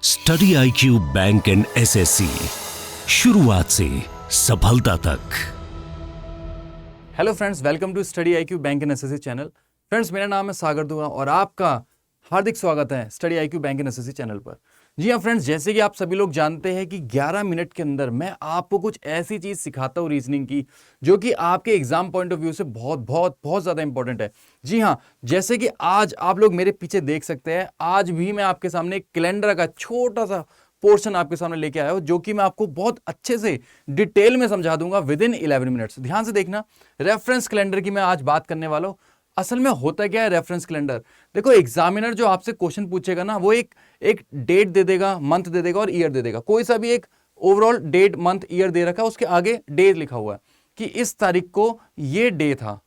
Study IQ bank and SSC, शुरुआत से सफलता तक। Hello friends, welcome to study IQ bank and SSC channel. Friends, मेरा नाम है सागर दुआ और आपका हार्दिक स्वागत है study IQ bank and SSC channel पर। जी हाँ फ्रेंड्स, जैसे कि आप सभी लोग जानते हैं कि 11 मिनट के अंदर मैं आपको कुछ ऐसी चीज़ सिखाता हूँ रीजनिंग की जो कि आपके एग्जाम पॉइंट ऑफ व्यू से बहुत बहुत बहुत ज़्यादा इंपॉर्टेंट है। जी हाँ, जैसे कि आज आप लोग मेरे पीछे देख सकते हैं, आज भी मैं आपके सामने एक कैलेंडर का छोटा सा पोर्शन आपके सामने लेके आया हूं जो कि मैं आपको बहुत अच्छे से डिटेल में समझा दूंगा विद इन 11 मिनट्स। ध्यान से देखना, रेफरेंस कैलेंडर की मैं आज बात करने वाला हूं। असल में होता क्या है रेफरेंस कैलेंडर, देखो एग्जामिनर जो आपसे क्वेश्चन पूछेगा ना, वो एक डेट दे देगा, मंथ दे देगा और ईयर दे देगा। कोई सा भी एक ओवरऑल डेट मंथ ईयर दे रखा है, उसके आगे डे लिखा हुआ है कि इस तारीख को ये डे था,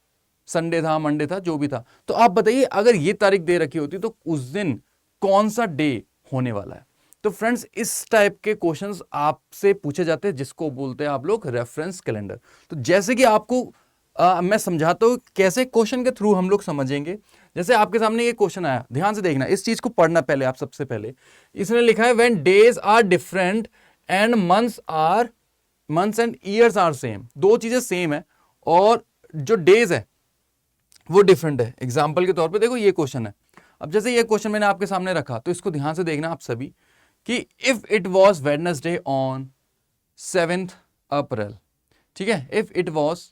संडे था, मंडे था, जो भी था। तो आप बताइए अगर ये तारीख दे रखी होती तो उस दिन कौन सा डे होने वाला है। तो फ्रेंड्स, इस टाइप के क्वेश्चंस आपसे पूछे जाते हैं जिसको बोलते हैं आप लोग रेफरेंस कैलेंडर। तो जैसे कि आपको मैं समझाता हूं कैसे क्वेश्चन के थ्रू हम लोग समझेंगे। जैसे आपके सामने ये क्वेश्चन आया, ध्यान से देखना, इस चीज को पढ़ना पहले आप सबसे पहले। इसने लिखा है when days are different and months and years are same. दो चीजें सेम है और जो डेज है वो डिफरेंट है। एग्जाम्पल के तौर पे देखो ये क्वेश्चन है। अब जैसे ये क्वेश्चन मैंने आपके सामने रखा तो इसको ध्यान से देखना आप सभी कि if it was Wednesday on 7th April, ठीक है, if it was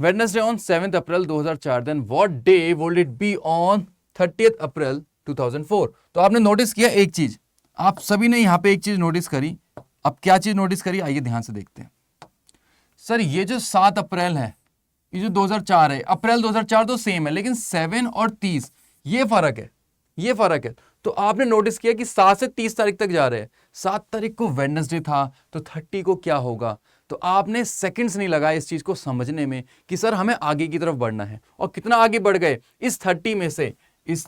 Wednesday on 7th April 2004, then what day would it be on 30th April 2004। तो आपने नोटिस किया एक चीज, आप सभी ने यहां पे एक चीज नोटिस करी। अब क्या चीज नोटिस करी, आइए ध्यान से देखते हैं। सर ये जो 7 अप्रैल है, ये जो 2004 है, अप्रैल 2004 तो सेम है, लेकिन 7 और 30 ये फर्क है, ये फर्क है। तो आपने नोटिस किया कि 7 से 30 तारीख तक जा रहे हैं। 7 तारीख को वेडनेसडे था तो 30 को क्या होगा। तो आपने सेकंड्स नहीं लगाए इस चीज को समझने में कि सर हमें आगे की तरफ बढ़ना है। और कितना आगे बढ़ गए, इस 30 में से इस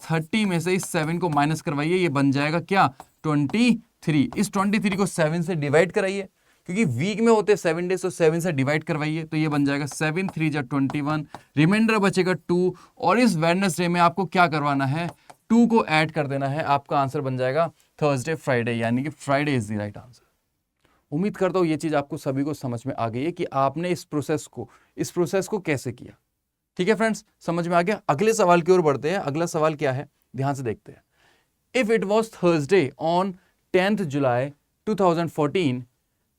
7 को माइनस करवाइए, ये बन जाएगा क्या 23। इस 23 को 7 से डिवाइड कराइए, क्योंकि वीक में होते 7 डेज, तो 7 से डिवाइड करवाइए तो ये बन जाएगा 7 3 जा 21, रिमाइंडर बचेगा 2। और इस वेडनेसडे में आपको क्या करवाना है, 2 को ऐड कर देना है। आपका आंसर बन जाएगा थर्सडे फ्राइडे, यानी कि Friday is the right answer. उम्मीद करता हूं ये चीज आपको सभी को समझ में आ गई है कि आपने इस प्रोसेस को कैसे किया। ठीक है फ्रेंड्स, समझ में आ गया। अगले सवाल की ओर बढ़ते हैं। अगला सवाल क्या है, ध्यान से देखते हैं। If it was Thursday on 10th July 2014,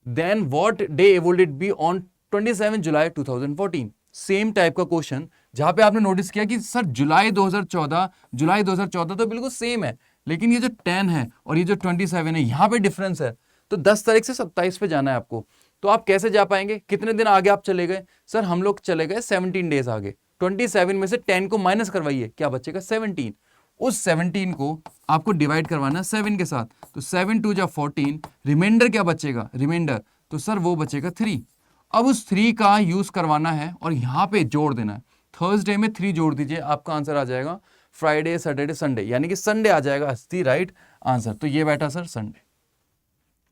then what day would it be on 27 July 2014। Same type का क्वेश्चन, जहां पे आपने नोटिस किया कि सर जुलाई 2014 तो बिल्कुल सेम है, लेकिन ये जो 10 है और ये जो 27 है यहां पे डिफरेंस है। तो 10 तारीख से 27 पे जाना है आपको। तो आप कैसे जा पाएंगे, कितने दिन आगे आप चले गए, सर हम लोग चले गए 17 डेज आगे। 27 में से 10 को माइनस करवाइए, क्या बचेगा 17। उस 17 को आपको डिवाइड करवाना है 7 के साथ, तो 7 2 जा 14, रिमाइंडर क्या बचेगा, रिमाइंडर तो सर वो बचेगा 3। अब उस 3 का यूज करवाना है और यहां पे जोड़ देना है। थर्सडे में 3 जोड़ दीजिए, आपका आंसर आ जाएगा फ्राइडे सैटरडे संडे, यानी कि संडे आ जाएगा दी राइट आंसर। तो ये बैठा सर संडे।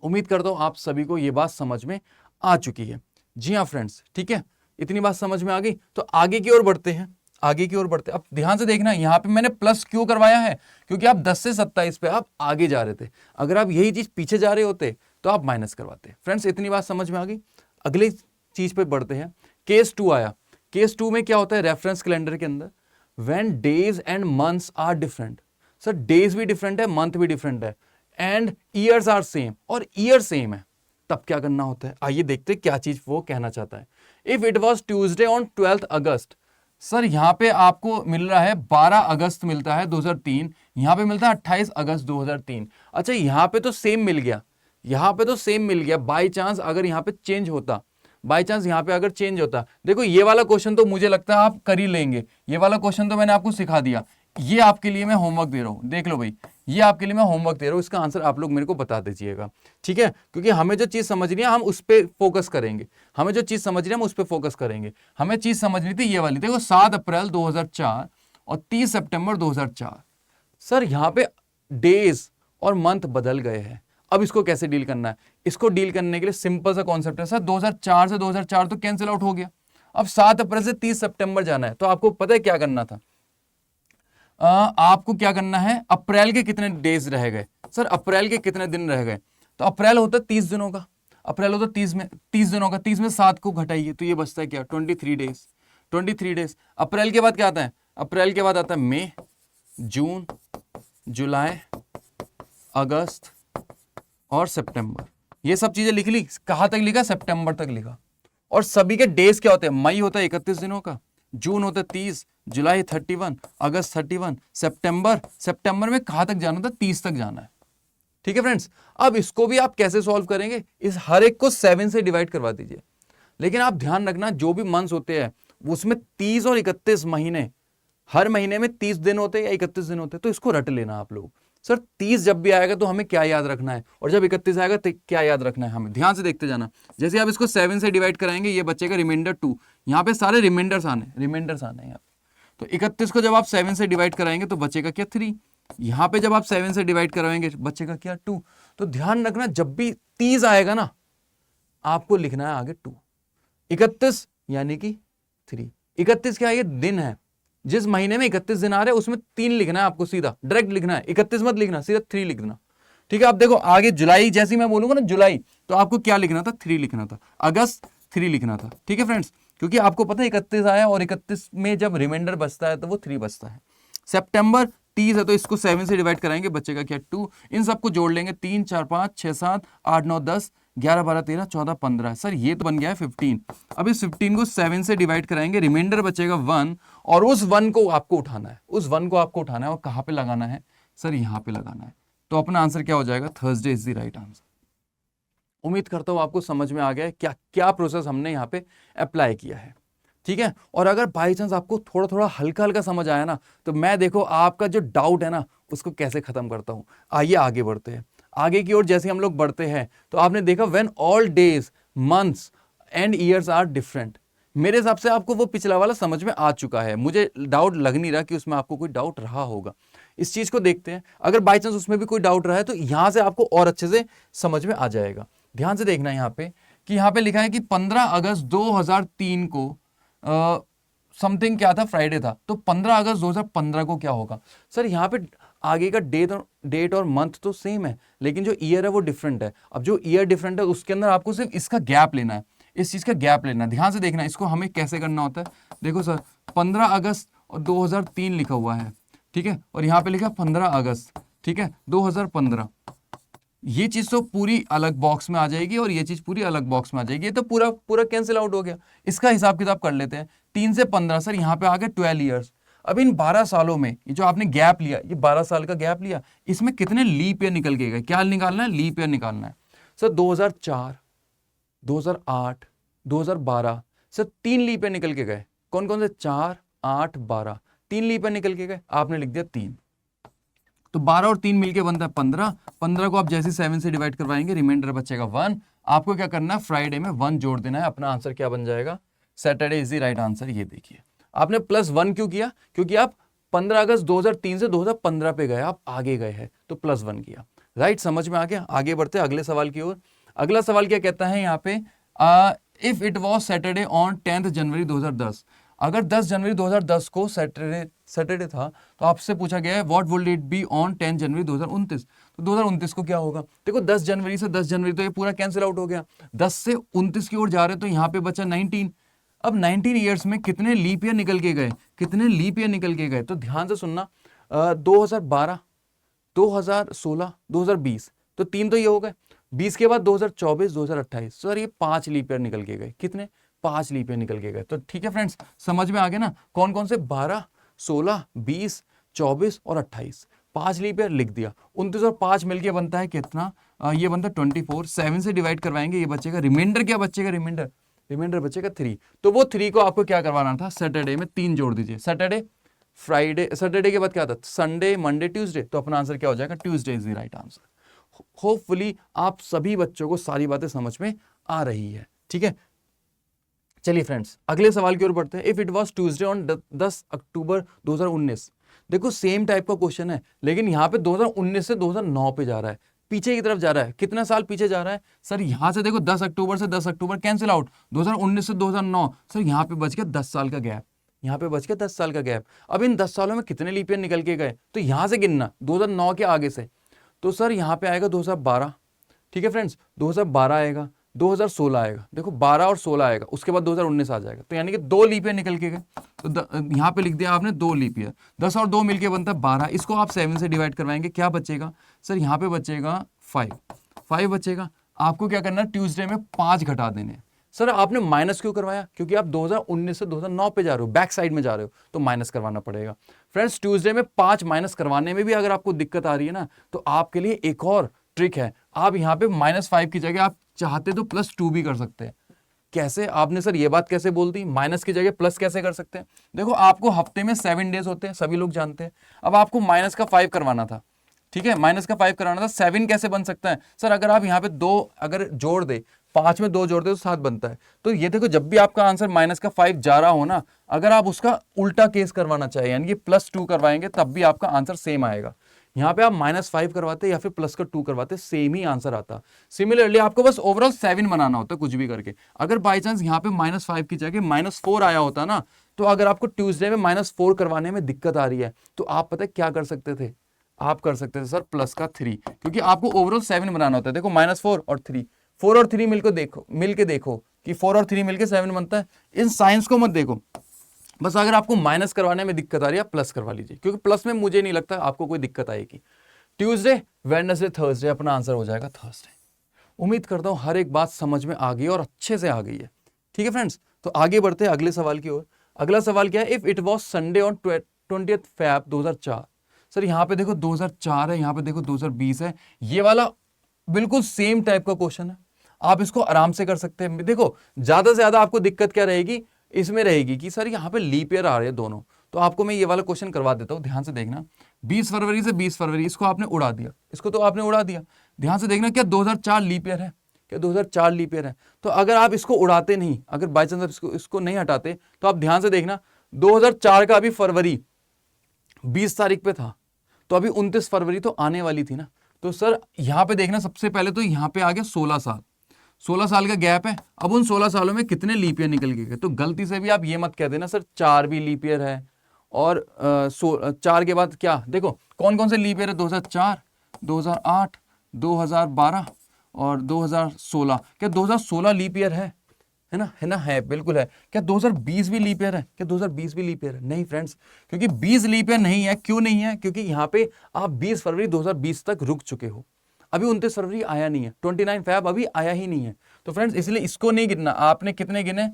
उम्मीद करता हूं आप सभी को ये बात समझ में आ चुकी है। जी हाँ फ्रेंड्स, ठीक है, इतनी बात समझ में आ गई तो आगे की ओर बढ़ते हैं। आगे की ओर बढ़ते, अब ध्यान से देखना, यहां पे मैंने प्लस क्यों करवाया है, क्योंकि आप 10 से 27 पे आप आगे जा रहे थे। अगर आप यही चीज पीछे जा रहे होते तो आप माइनस करवाते। फ्रेंड्स, इतनी बात समझ में आ गई। अगली चीज पे बढ़ते हैं। केस 2 आया। केस 2 में क्या होता है रेफरेंस कैलेंडर के अंदर, when days and months are different. Sir days भी डिफरेंट है, मंथ भी डिफरेंट है, एंड ईयर्स आर सेम, और ईयर सेम है, तब क्या करना होता है। आइए देखते हैं क्या चीज वो कहना चाहता है। If it was Tuesday on 12th August, sir यहां पे आपको मिल रहा है 12 अगस्त मिलता है 2003, यहां पे मिलता है 28 अगस्त 2003। अच्छा, यहां पे तो सेम मिल गया, यहां पे तो सेम मिल गया। बाई चांस अगर यहां पे चेंज होता, बाई चांस यहां पे अगर चेंज होता, देखो ये वाला क्वेश्चन तो मुझे लगता है आप कर ही लेंगे। ये वाला क्वेश्चन तो मैंने आपको सिखा दिया, ये आपके लिए मैं होमवर्क दे रहा हूं, देख लो भाई, ये आपके लिए मैं होमवर्क दे रहा हूं। इसका आंसर आप लोग मेरे को बता दीजिएगा, ठीक है, क्योंकि हमें जो चीज समझनी है हम उस पर फोकस करेंगे। हमें जो चीज समझनी है हम उस पर फोकस करेंगे। हमें चीज समझनी थी ये वाली, देखो 7 अप्रैल 2004 और 30 सितंबर 2004। सर यहां पे डेज और मंथ बदल गए हैं। अब इसको कैसे डील करना है, इसको डील करने के लिए सिंपल सा कॉन्सेप्ट है। सर 2004 से 2004 तो कैंसिल आउट हो गया। अब 7 अप्रैल से 30 सितंबर जाना है, तो आपको पता है क्या करना था, आपको क्या करना है, अप्रैल के कितने डेज रह गए, सर अप्रैल के कितने दिन रह गए, तो अप्रैल होता है 30 दिनों का, अप्रैल होता है 30 दिनों का, 30 में 7 को घटाइए तो ये बचता है क्या, 23 डेज, 23 डेज। अप्रैल के बाद क्या आता है, अप्रैल के बाद आता है मई, जून, जुलाई, अगस्त और सितंबर। ये सब चीजें लिख ली, कहां तक लिखा, सितंबर तक लिखा। और सभी के डेज क्या होते हैं, मई होता है 31 दिनों का, जून होता है 30, जुलाई 31, अगस्त 31, सितंबर में कहां तक जाना था, 30 तक जाना है। ठीक है फ्रेंड्स, अब इसको भी आप कैसे सॉल्व करेंगे, इस हर एक को 7 से डिवाइड करवा दीजिए। लेकिन आप ध्यान रखना, जो भी मंथ्स होते हैं उसमें 30 और 31 महीने, हर महीने में 30 दिन होते हैं या 31 दिन होते हैं, तो इसको रट लेना आप लोग। सर 30 जब भी आएगा तो हमें क्या याद रखना है, और जब 31 आएगा तो क्या याद रखना है, हमें ध्यान से देखते जाना। जैसे आप इसको 7 से डिवाइड कराएंगे, ये बचेगा रिमाइंडर 2, यहाँ पे सारे रिमाइंडर्स आने यहाँ पे। तो 31 को जब आप 7 से डिवाइड कराएंगे तो बचेगा क्या, 3। यहाँ पे जब आप 7 से डिवाइड कराएंगे बचेगा क्या, 2। तो ध्यान रखना, जब भी 30 आएगा ना, आपको लिखना है आगे 2, 31 यानी कि 3। 31 क्या है, ये दिन है, जिस महीने में 31 दिन आ रहे हैं उसमें 3 लिखना है आपको, सीधा डायरेक्ट लिखना है, 31 मत लिखना, सीधा 3 लिख देना। ठीक है, आप देखो आगे जुलाई, जैसे मैं बोलूंगा ना जुलाई, तो आपको क्या लिखना था, 3 लिखना था, अगस्त 3 लिखना था। ठीक है फ्रेंड्स, क्योंकि आपको पता है 31 आया और 31 में जब रिमाइंडर बचता है तो वो 3 बचता है। सितंबर 30 है तो इसको 7 से डिवाइड कराएंगे, बचेगा क्या, 2। इन सबको जोड़ लेंगे, 3 4 5 6 7 8 9 10 11 12 13 14 15। सर ये तो बन गया है 15। अब इस 15 को 7 से डिवाइड कराएंगे, रिमाइंडर बचेगा 1, और उस 1 को आपको उठाना है, उस 1 को आपको उठाना है और कहां पे लगाना है, सर यहां पे लगाना है। तो अपना आंसर क्या हो जाएगा, Thursday is the right answer. उम्मीद करता हूं आपको समझ में आ गया है क्या क्या प्रोसेस हमने यहाँ पे अप्लाई किया है। ठीक है, और अगर बाई चांस आपको थोड़ा थोड़ा हल्का हल्का समझ आया ना, तो मैं देखो आपका जो डाउट है ना उसको कैसे खत्म करता हूं। आइए आगे बढ़ते हैं, आगे की ओर जैसे हम लोग बढ़ते हैं तो आपने देखा when all days months and years are different. मेरे हिसाब से आपको वो पिछला वाला समझ में आ चुका है, मुझे डाउट लग नहीं रहा कि उसमें आपको कोई डाउट रहा होगा। इस चीज को देखते हैं, अगर बाई चांस उसमें भी कोई डाउट रहा है तो यहां से आपको और अच्छे से समझ में आ जाएगा। ध्यान से देखना यहाँ पे कि यहाँ पे लिखा है कि 15 अगस्त 2003 को समथिंग क्या था, फ्राइडे था, तो 15 अगस्त 2015 को क्या होगा। सर यहाँ पे आगे का डेट और मंथ तो सेम है, लेकिन जो ईयर है वो डिफरेंट है। अब जो ईयर डिफरेंट है उसके अंदर आपको सिर्फ इसका गैप लेना है, इस चीज का गैप लेना है। ध्यान से देखना, इसको हमें कैसे करना होता है। देखो सर 15 अगस्त और 2003 लिखा हुआ है, ठीक है, और यहाँ पे लिखा 15 अगस्त, ठीक है, 2015। ये चीज तो पूरी अलग बॉक्स में आ जाएगी और ये चीज पूरी अलग बॉक्स में आ जाएगी, ये तो पूरा पूरा कैंसिल आउट हो गया। इसका हिसाब किताब कर लेते हैं, 3 से 15, सर यहाँ पे आ गए 12 ईयर्स। अब इन 12 सालों में ये जो आपने गैप लिया, ये 12 साल का गैप लिया, इसमें कितने लीप ईयर निकल के गए, क्या निकालना है, लीप ईयर निकालना है। सर 2004, 2008, 2012, सर 3 लीप ईयर निकल के गए। कौन कौन से, 4, 8, 12, 3 लीप ईयर निकल के गए, आपने लिख दिया 3। तो 12 और 3 मिलके बनता है 15। 15 को आप जैसे 7 से डिवाइड करवाएंगे, रिमाइंडर बचेगा 1। आपको क्या करना है, फ्राइडे में 1 जोड़ देना है। अपना आंसर क्या बन जाएगा, Saturday is the right answer. ये देखिए आपने +1 क्यों किया, क्योंकि आप 15 अगस्त 2003 से 2015 पे गए, आप आगे गए हैं तो +1 किया। राइट, समझ में आ गया। आगे बढ़ते हैं अगले सवाल की ओर। अगला सवाल क्या कहता है यहाँ पे, if it was Saturday on 10 जनवरी 2010, अगर 10 जनवरी 2010 को सैटरडे था तो आपसे पूछा गया है what would it be on 10 जनवरी 2029। तो 2029 को क्या होगा, देखो 10 जनवरी से 10 जनवरी तो ये पूरा कैंसिल आउट हो गया, 10 से 29 की ओर जा रहे तो यहाँ पे बचा 19। अब 19 ईयर्स में कितने लीप ईयर निकल के गए, कितने लीप ईयर निकल के गए, तो ध्यान से सुनना, 2012, 2016, 2020, तो 3 तो ये हो गए। 20 के बाद 2024, 2028, सर ये 5 लीप ईयर निकल के गए, कितने, 5 लीप ईयर निकल के गए। तो ठीक है फ्रेंड्स, समझ में आ गया ना, कौन कौन से, 12, 16, 20, 24 और 28, 5 लीप ईयर लिख दिया। 29 और 5 मिलके बनता है कितना, ये बनता है 24। 7 से डिवाइड करवाएंगे, ये बचेगा, रिमाइंडर क्या बचेगा, रिमाइंडर बचेगा 3। तो वो 3 को आपको क्या करवाना था, सैटरडे में 3 जोड़ दीजिए। सैटरडे, फ्राइडे, सैटरडे के बाद क्या था, संडे, मंडे, ट्यूसडे, तो अपना आंसर क्या हो जाएगा, Tuesday is the right answer. Hopefully आप सभी बच्चों को सारी बातें समझ में आ रही है। ठीक है, चलिए फ्रेंड्स अगले सवाल की ओर बढ़ते हैं। If it was Tuesday on 10 अक्टूबर 2019, देखो सेम टाइप का क्वेश्चन है, लेकिन यहाँ पे 2019 से 2009 पे जा रहा है, पीछे की तरफ जा रहा है। कितना साल पीछे जा रहा है, सर यहाँ से देखो 10 अक्टूबर से 10 अक्टूबर कैंसिल आउट, 2019 से 2009, सर यहाँ पे बच गया 10 साल का गैप। यहाँ पे बच गया 10 साल का गैप। अब इन 10 सालों में कितने लीप ईयर निकल के गए, तो यहाँ से गिनना 2009 के आगे से। तो सर यहाँ पे आएगा 2012, ठीक है फ्रेंड्स, 2012 आएगा, 2016 आएगा, देखो 12 और 16 आएगा, उसके बाद 2019 आ जाएगा। तो यानी कि 2 लीप ईयर निकल के गए। तो यहाँ पे लिख दिया आपने 2 लीप ईयर, 10 और 2 मिलके बनता है 12। इसको आप 7 से डिवाइड करवाएंगे, क्या बचेगा सर, यहाँ पे बचेगा 5 बचेगा। आपको क्या करना है, ट्यूसडे में 5 घटा देने। सर आपने माइनस क्यों करवाया, क्योंकि आप 2019 से 2009 पे जा रहे हो, बैक साइड में जा रहे हो, तो माइनस करवाना पड़ेगा। फ्रेंड्स ट्यूसडे में 5 माइनस करवाने में भी अगर आपको दिक्कत आ रही है ना, तो आपके लिए एक और ट्रिक है। आप यहाँ पे -5 की जगह आप चाहते तो +2 भी कर सकते हैं। कैसे, आपने सर ये बात कैसे बोल दी, माइनस की जगह प्लस कैसे कर सकते हैं। देखो आपको हफ्ते में 7 डेज होते हैं, सभी लोग जानते हैं। अब आपको -5 करवाना था, ठीक है, -5 कराना था। 7 कैसे बन सकता है सर, अगर आप यहाँ पे 2 अगर जोड़ दे, 5 में 2 जोड़ दे तो 7 बनता है। तो ये देखो, जब भी आपका आंसर -5 जा रहा हो ना, अगर आप उसका उल्टा केस करवाना चाहिए, यानी कि +2 करवाएंगे, तब भी आपका आंसर सेम आएगा। यहाँ पे आप -5 करवाते या फिर +2 करवाते, सेम ही आंसर आता। सिमिलरली आपको बस ओवरऑल 7 बनाना होता है कुछ भी करके। अगर बाई चांस यहाँ पे -5 की जगह -4 आया होता ना, तो अगर आपको ट्यूसडे में -4 करवाने में दिक्कत आ रही है, तो आप पता है क्या कर सकते थे, आप कर सकते थे सर +3, क्योंकि आपको ओवरऑल 7 बनाना होता है। देखो -4 और 3, 4 और 3 मिलके देखो कि 4 और 3 मिलके 7 बनता है। इन साइंस को मत देखो, बस अगर आपको माइनस करवाने में दिक्कत आ रही है, प्लस करवा लीजिए, क्योंकि प्लस में मुझे नहीं लगता आपको कोई दिक्कत आएगी। ट्यूसडे, वेडनेसडे, थर्सडे, अपना आंसर हो जाएगा थर्सडे। उम्मीद करता हूं हर एक बात समझ में आ गई और अच्छे से आ गई है। ठीक है फ्रेंड्स, तो आगे बढ़ते हैं अगले सवाल की ओर। अगला सवाल क्या है, if it was Sunday on 20th Feb 2004। Sir यहाँ पे देखो 2004 है, यहाँ पे देखो 2020 है, ये वाला बिल्कुल सेम टाइप का क्वेश्चन है। आप इसको आराम से कर सकते हैं। देखो ज्यादा से ज्यादा आपको दिक्कत क्या रहेगी, इसमें रहेगी कि सर यहाँ पे लीप ईयर आ रहे हैं दोनों। तो आपको मैं ये वाला क्वेश्चन करवा देता हूँ, ध्यान से देखना। 20 फरवरी से 20 फरवरी, इसको आपने उड़ा दिया, इसको तो आपने उड़ा दिया। ध्यान से देखना, क्या 2004 लीप ईयर है, क्या 2004 लीप ईयर है। तो अगर आप इसको उड़ाते नहीं, अगर बाई चांस इसको नहीं हटाते, तो आप ध्यान से देखना 2004 का अभी फरवरी 20 तारीख पे था, तो अभी 29 फरवरी तो आने वाली थी ना। तो सर यहाँ पे देखना, सबसे पहले तो यहाँ पे आ गया 16 साल, 16 साल का गैप है। अब उन 16 सालों में कितने लीप ईयर निकल गए। तो गलती से भी आप ये मत कह देना सर 4 भी लीप ईयर है, और 4 के बाद क्या, देखो कौन कौन से लीप ईयर है, 2004, 2008, 2012 और 2016। क्या 2016 लीप ईयर है ना, है बिल्कुल है। क्या 2020 भी लीप ईयर है, क्या 2020 भी लीप ईयर है? नहीं फ्रेंड्स, क्योंकि 20 लीप ईयर नहीं है। क्यों नहीं है? क्योंकि यहाँ पे आप 20 फरवरी 2020 तक रुक चुके हो, अभी 29 फरवरी आया नहीं है, 29 फैब अभी आया ही नहीं है। तो फ्रेंड्स इसलिए इसको नहीं गिनना। आपने कितने गिने,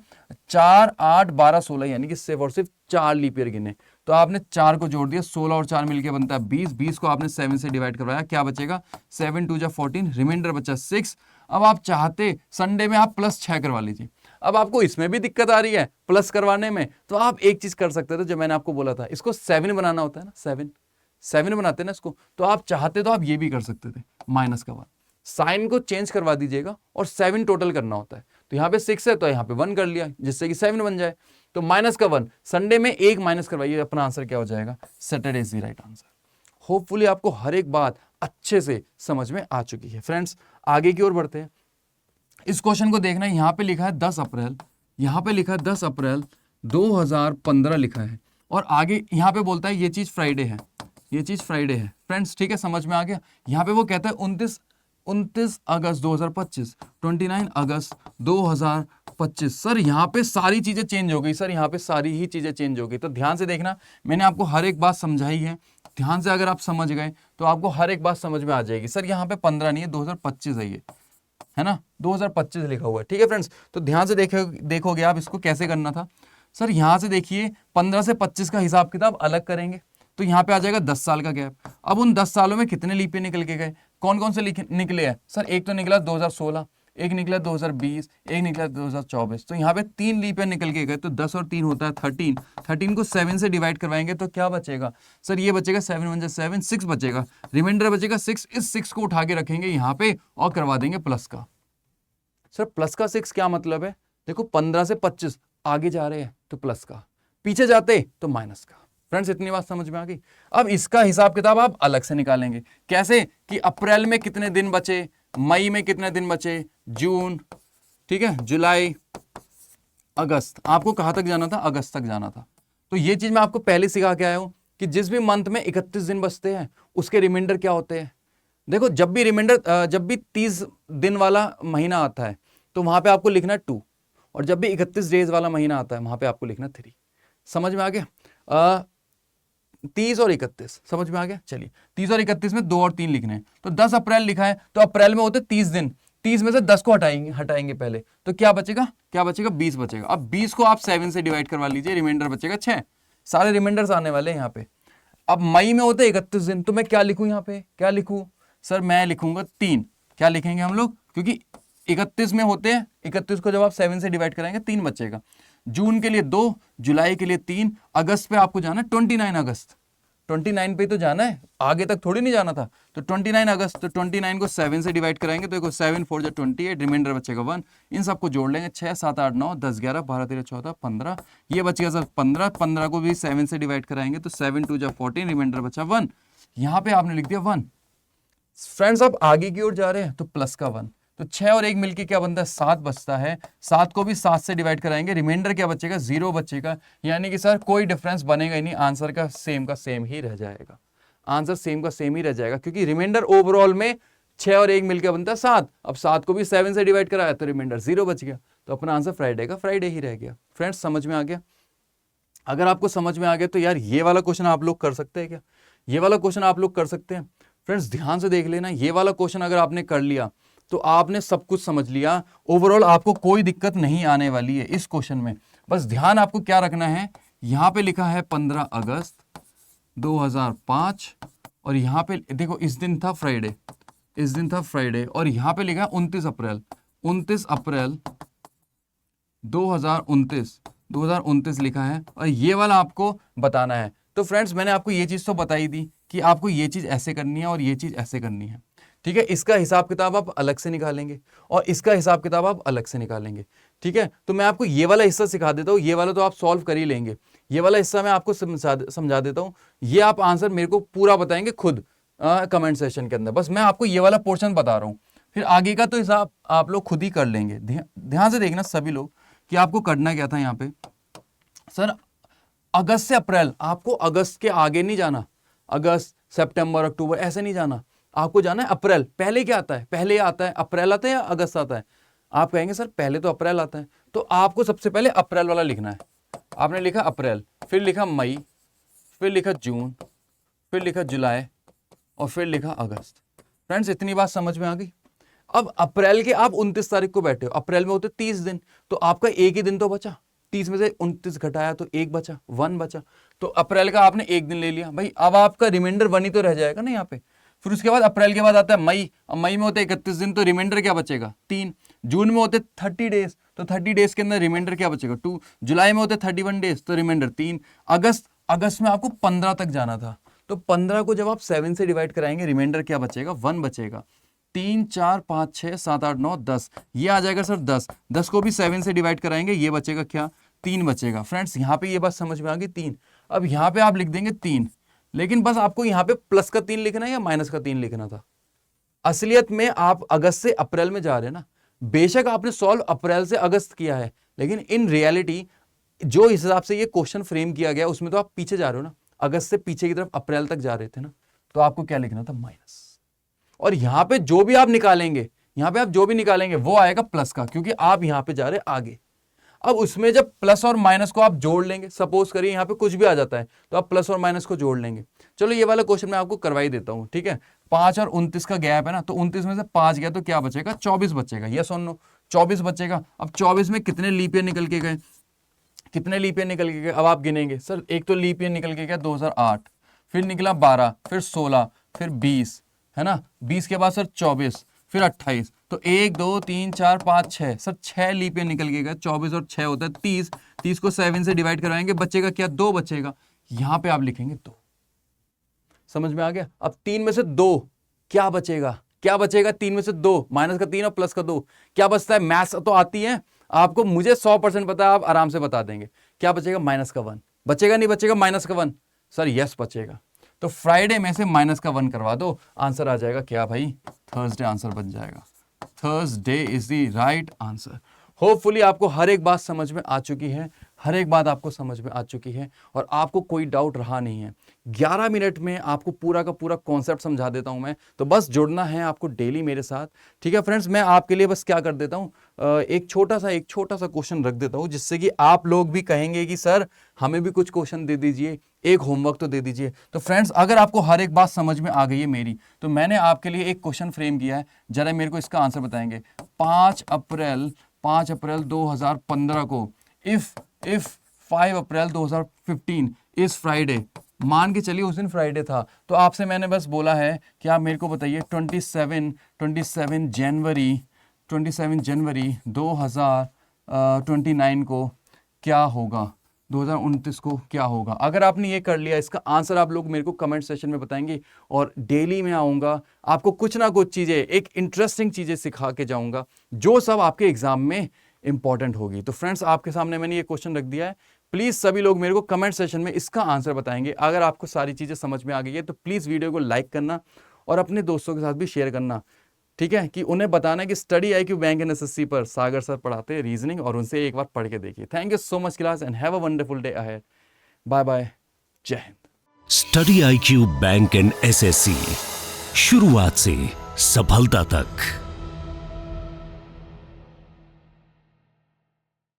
4, 8, 12, 16, यानी कि सिर्फ और सिर्फ 4 लीप ईयर गिने। तो आपने 4 को जोड़ दिया, 16 और 4 मिलके बनता है 20, 20 को आपने 7 से डिवाइड करवाया, क्या बचेगा 7 2 14, रिमाइंडर बचा 6। अब आप चाहते संडे में आप +6 करवा लीजिए। अब आपको इसमें भी दिक्कत आ रही है प्लस करवाने में, तो आप एक चीज कर सकते थे जो मैंने आपको बोला था, इसको 7 बनाना होता है ना, 7 बनाते हैं ना इसको। तो आप चाहते तो आप ये भी कर सकते थे, -1 साइन को चेंज करवा दीजिएगा और 7 टोटल करना होता है। तो यहाँ पे 6 है तो यहाँ पे 1 कर लिया, जिससे कि 7 बन जाए। तो -1 संडे में 1 माइनस करवाइए, अपना आंसर क्या हो जाएगा, Saturday is the right answer. Hopefully आपको हर एक बात अच्छे से समझ में आ चुकी है। फ्रेंड्स आगे की ओर बढ़ते हैं। इस क्वेश्चन को देखना, यहाँ पे लिखा है 10 अप्रैल, यहाँ पे लिखा है 10 अप्रैल 2015 लिखा है, और आगे यहाँ पे बोलता है ये चीज फ्राइडे है, ये चीज फ्राइडे है। फ्रेंड्स ठीक है, समझ में आ गया। यहाँ पे वो कहता है 29 अगस्त 2025, 29 अगस्त 2025। सर यहाँ पे सारी चीजें चेंज हो गई, सर यहाँ पे सारी ही चीजें चेंज हो गई। तो ध्यान से देखना, मैंने आपको हर एक बात समझाई है, ध्यान से अगर आप समझ गए तो आपको हर एक बात समझ में आ जाएगी। सर यहाँ पे 15 नहीं है, 2025 है, ये है ना, 2025 लिखा हुआ है। ठीक है फ्रेंड्स, तो ध्यान से देखोगे आप इसको कैसे करना था। सर यहाँ से देखिए 15 से 25 का हिसाब किताब अलग करेंगे, तो यहाँ पे आ जाएगा 10 साल का गैप। अब उन 10 सालों में कितने लीप ईयर निकल के गए, कौन कौन से निकले हैं सर, एक तो निकला 2016, एक निकला 2020, एक निकला 2024। तो यहाँ पे 3 लीप ईयर निकल के गए। तो 10 और 3 होता है 13, 13 को 7 से डिवाइड करवाएंगे तो क्या बचेगा सर, ये बचेगा 7 1 7, 6 बचेगा, रिमाइंडर बचेगा 6। इस 6 को उठा के रखेंगे यहाँ पे और करवा देंगे प्लस का। सर प्लस का 6 क्या मतलब है, देखो 15 से 25 आगे जा रहे हैं तो प्लस का, पीछे जाते तो माइनस का। फ्रेंड्स इतनी बात समझ में आ गई। अब इसका हिसाब किताब आप अलग से निकालेंगे, कैसे कि अप्रैल में कितने दिन बचे, मई में कितने दिन बचे, जून, ठीक है, जुलाई, अगस्त। आपको कहां तक जाना था, अगस्त तक जाना था। तो ये चीज मैं आपको पहले सिखा के आया हूं कि जिस भी मंथ में 31 दिन बचते हैं उसके रिमाइंडर क्या होते हैं। देखो जब भी 30 दिन वाला महीना आता है तो वहां पे आपको लिखना 2, और जब भी 31 डेज वाला महीना आता है वहां पे आपको लिखना 3। समझ में आ गया? 30 और 31 समझ में आ गया। चलिए 30 और 31 में 2 और 3 लिखने हैं, तो 10 अप्रैल लिखा है तो अप्रैल में होते 30 दिन, 30 में से 10 को हटाएंगे पहले, तो क्या बचेगा 20 बचेगा। अब 20 को आप 7 से डिवाइड करवा लीजिए, रिमाइंडर बचेगा 6। सारे रिमाइंडर्स आने वाले हैं यहाँ पे। अब मई में होते 31 दिन, तो मैं क्या लिखूं यहाँ पे, क्या लिखूं सर, मैं लिखूंगा 3। क्या लिखेंगे हम लोग, क्योंकि 31 में होते हैं, 31 को जब आप 7 से डिवाइड कराएंगे 3 बचेगा। जून के लिए 2, जुलाई के लिए 3, अगस्त पे आपको जाना 29 अगस्त, 29 पे तो जाना है, आगे तक थोड़ी नहीं जाना था। तो 29 अगस्त, तो 29 को 7 से डिवाइड कराएंगे तो देखो 7 4 जा 28, रिमाइंडर बचेगा 1। इन सबको जोड़ लेंगे, 6 7 8 9 10 11 12 13 14 15, ये बचेगा सर 15। 15 को भी 7 से डिवाइड कराएंगे तो 7 2 जा 14, रिमाइंडर बचा 1। यहाँ पे आपने लिख दिया 1। फ्रेंड्स आप आगे की ओर जा रहे हैं तो प्लस का 1, तो 6 और 1 मिलके क्या बनता है 7 बचता है। 7 को भी 7 से डिवाइड कराएंगे, रिमाइंडर क्या बचेगा 0 बचेगा। यानी कि सर कोई डिफरेंस बनेगा ही नहीं, आंसर का सेम ही रह जाएगा। आंसर सेम का सेम ही रह जाएगा, क्योंकि रिमाइंडर ओवरऑल में 6 और 1 मिलकर बनता है 7। अब 7 को भी 7 से डिवाइड कराया तो रिमाइंडर 0 बच गया, तो अपना आंसर फ्राइडे का फ्राइडे ही रह गया। फ्रेंड्स समझ में आ गया? अगर आपको समझ में आ गया तो यार ये वाला क्वेश्चन आप लोग कर सकते हैं क्या? ये वाला क्वेश्चन आप लोग कर सकते हैं। फ्रेंड्स ध्यान से देख लेना, ये वाला क्वेश्चन अगर आपने कर लिया तो आपने सब कुछ समझ लिया। ओवरऑल आपको कोई दिक्कत नहीं आने वाली है इस क्वेश्चन में। बस ध्यान आपको क्या रखना है, यहां पे लिखा है 15 अगस्त 2005, और यहां पे देखो इस दिन था फ्राइडे, इस दिन था फ्राइडे, और यहां पे लिखा है 29 अप्रैल 2029 लिखा है, और ये वाला आपको बताना है। तो फ्रेंड्स मैंने आपको ये चीज तो बताई दी कि आपको ये चीज ऐसे करनी है और ये चीज ऐसे करनी है, ठीक है। इसका हिसाब किताब आप अलग से निकालेंगे और इसका हिसाब किताब आप अलग से निकालेंगे, ठीक है। तो मैं आपको ये वाला हिस्सा सिखा देता हूँ, ये वाला तो आप सॉल्व कर ही लेंगे, ये वाला हिस्सा मैं आपको समझा देता हूँ। ये आप आंसर मेरे को पूरा बताएंगे खुद कमेंट सेशन के अंदर, बस मैं आपको ये वाला पोर्शन बता रहा हूँ, फिर आगे का तो हिसाब आप लोग खुद ही कर लेंगे। ध्यान से देखना सभी लोग कि आपको करना क्या था यहाँ पे। सर अगस्त से अप्रैल, आपको अगस्त के आगे नहीं जाना, अगस्त सितंबर अक्टूबर ऐसे नहीं जाना, आपको जाना है अप्रैल। पहले क्या आता है, पहले आता है अप्रैल आता है या अगस्त आता है? आप कहेंगे सर पहले तो अप्रैल आता है, तो आपको सबसे पहले अप्रैल वाला लिखना है। आपने लिखा अप्रैल, फिर लिखा मई, फिर लिखा जून, फिर लिखा जुलाई, और फिर लिखा अगस्त। फ्रेंड्स इतनी बात समझ में आ गई? अब अप्रैल के आप 29 तारीख को बैठे हो, अप्रैल में होते 30 दिन, तो आपका एक ही दिन तो बचा, 30 में से 29 घटाया तो 1 बचा, 1 बचा, तो अप्रैल का आपने एक दिन ले लिया भाई। अब आपका रिमाइंडर 1 ही तो रह जाएगा ना यहाँ पे। फिर उसके बाद अप्रैल के बाद आता है मई, अब मई में होते 31 दिन, तो रिमाइंडर क्या बचेगा 3। जून में होते 30 डेज, तो 30 डेज के अंदर रिमाइंडर क्या बचेगा 2। जुलाई में होते 31 डेज, तो रिमाइंडर 3। अगस्त में आपको 15 तक जाना था, तो 15 को जब आप 7 से डिवाइड कराएंगे रिमाइंडर क्या बचेगा 1 बचेगा। 3 4 5 6 7 8 9 10, ये आ जाएगा सर 10। 10 को भी 7 से डिवाइड कराएंगे, ये बचेगा क्या 3 बचेगा। फ्रेंड्स यहाँ पे ये बात समझ में आ गई 3। अब यहाँ पे आप लिख देंगे 3, लेकिन बस आपको यहाँ पे प्लस का 3 लिखना है या माइनस का 3 लिखना था। असलियत में आप अगस्त से अप्रैल में जा रहे हैं ना, बेशक आपने सॉल्व अप्रैल से अगस्त किया है, लेकिन इन रियलिटी जो हिसाब से ये क्वेश्चन फ्रेम किया गया उसमें तो आप पीछे जा रहे हो ना, अगस्त से पीछे की तरफ अप्रैल तक जा रहे थे ना, तो आपको क्या लिखना था माइनस। और यहां पे जो भी आप निकालेंगे, यहां पे आप जो भी निकालेंगे वो आएगा प्लस का, क्योंकि आप यहां पे जा रहे हैं आगे। अब उसमें जब प्लस और माइनस को आप जोड़ लेंगे, सपोज करिए यहाँ पे कुछ भी आ जाता है तो आप प्लस और माइनस को जोड़ लेंगे। चलो ये वाला क्वेश्चन मैं आपको करवाई देता हूँ, ठीक है। 5 और 29 का गैप है ना, तो 29 में से 5 गया तो क्या बचेगा 24 बचेगा। यस और नो, 24 बचेगा। अब 24 में कितने लीप ईयर निकल के गए, कितने लीप ईयर निकल के गए, अब आप गिनेंगे। सर एक तो लीप ईयर निकल के गया 2008, फिर निकला 12, फिर 16, फिर 20, है ना, 20 के बाद सर 24, फिर 28, तो 1 2 3 4 5 6, सर 6 लीप ईयर निकल के गया। 24 और 6 होता है 30, 30 को 7 से डिवाइड करवाएंगे, बचेगा क्या 2 बचेगा। यहां पे आप लिखेंगे 2। समझ में आ गया? अब 3 में से 2 क्या बचेगा, क्या बचेगा 3 में से 2, माइनस का 3 और प्लस का 2, क्या बचता है। मैथ्स तो आती है आपको, मुझे 100% पता है, आप आराम से बता देंगे। क्या बचेगा माइनस का 1, बचेगा नहीं बचेगा माइनस का 1, सर यस बचेगा। तो फ्राइडे में से माइनस का 1 करवा दो, आंसर आ जाएगा क्या भाई, थर्सडे आंसर बन जाएगा। Thursday is the right answer. Hopefully आपको हर एक बात समझ में आ चुकी है, हर एक बात आपको समझ में आ चुकी है और आपको कोई डाउट रहा नहीं है। 11 मिनट में आपको पूरा का पूरा कॉन्सेप्ट समझा देता हूं मैं, तो बस जुड़ना है आपको डेली मेरे साथ। ठीक है फ्रेंड्स, मैं आपके लिए बस क्या कर देता हूं, एक छोटा सा क्वेश्चन रख देता हूं, जिससे कि आप लोग भी कहेंगे कि सर हमें भी कुछ क्वेश्चन दे दीजिए, एक होमवर्क तो दे दीजिए। तो फ्रेंड्स, अगर आपको हर एक बात समझ में आ गई है मेरी, तो मैंने आपके लिए एक क्वेश्चन फ्रेम किया है, जरा मेरे को इसका आंसर बताएंगे। 5 अप्रैल 2015 को इफ 5 अप्रैल 2015 इज फ्राइडे, मान के चलिए उस दिन फ्राइडे था, तो आपसे मैंने बस बोला है कि आप मेरे को बताइए 27 जनवरी 2029 को क्या होगा, 2029 को क्या होगा। अगर आपने ये कर लिया, इसका आंसर आप लोग मेरे को कमेंट सेशन में बताएंगे, और डेली मैं आऊँगा आपको कुछ ना कुछ चीज़ें, एक इंटरेस्टिंग चीज़ें सिखा के जाऊँगा, जो सब आपके एग्जाम में इंपॉर्टेंट होगी। तो फ्रेंड्स, आपके सामने मैंने ये क्वेश्चन रख दिया है, प्लीज़ सभी लोग मेरे को कमेंट सेशन में इसका आंसर बताएंगे। अगर आपको सारी चीज़ें समझ में आ गई है तो प्लीज़ वीडियो को लाइक करना और अपने दोस्तों के साथ भी शेयर करना, ठीक है, कि उन्हें बताना कि study IQ bank and SSC पर सागर सर पढ़ाते हैं रीजनिंग, और उनसे एक बार पढ़ के देखिए। Thank you so much class and have a wonderful day ahead. Bye bye, जय हिंद। Study IQ bank and SSC, शुरुआत से सफलता तक।